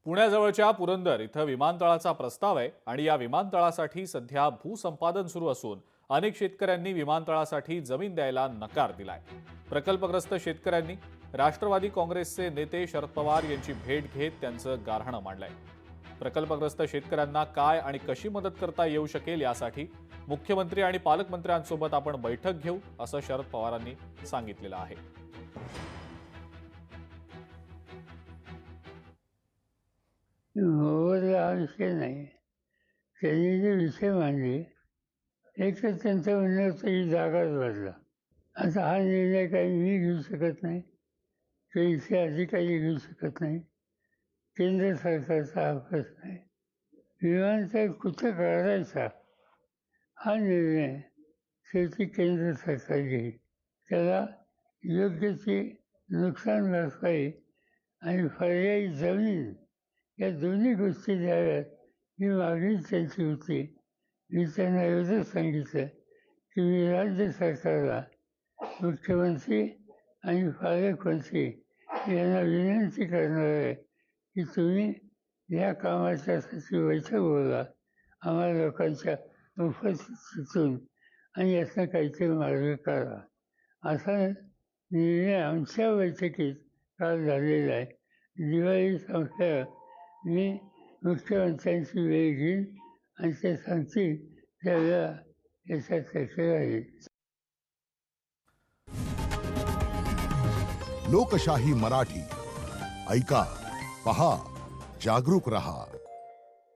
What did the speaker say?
पुण्याजवळच्या पुरंदर इथं विमानतळाचा प्रस्ताव आहे आणि या विमानतळासाठी सध्या भूसंपादन सुरू असून अनेक शेतकऱ्यांनी विमानतळासाठी जमीन द्यायला नकार दिलाय। प्रकल्पग्रस्त शेतकऱ्यांनी राष्ट्रवादी काँग्रेसचे नेते शरद पवार यांची भेट घेत त्यांचं गाऱ्हाणं मांडलंय। प्रकल्पग्रस्त शेतकऱ्यांना काय आणि कशी मदत करता येऊ शकेल यासाठी मुख्यमंत्री आणि पालकमंत्र्यांसोबत आपण बैठक घेऊ असं शरद पवारांनी सांगितलेलं आहे। हा विषय नाही, त्यांनी जे विषय मांडले एक तर त्यांचं म्हणणं होतं ही जागाच बदला। आता हा निर्णय काही मी घेऊ शकत नाही, काही इथे अधिकारी घेऊ शकत नाही, केंद्र सरकारचा हा प्रश्न आहे। विमानतळ कुठं काढायचा हा निर्णय शेवटी केंद्र सरकार घेईल। त्याला योग्य ती नुकसान भरपाई आणि पर्यायी जमीन या दोन्ही गोष्टी द्याव्यात ही मागणी त्यांची होती। मी त्यांना एवढं सांगितलं की मी राज्य सरकारला, मुख्यमंत्री आणि पालकमंत्री यांना विनंती करणार आहे की तुम्ही या कामाच्यासाठी बैठक बोला, आम्हाला लोकांच्या उपस्थितीतून आणि यातनं काहीतरी मार्ग काढा। असा निर्णय आमच्या बैठकीत काल झालेला आहे। दिवाळी संपल्यावर मी मुख्यमंत्र्यांची वेळ घेईन आणि ते सांगतील त्यावेळेला याच्या चर्चा राहील। लोकशाही मराठी ऐका, पहा, जागरूक रहा।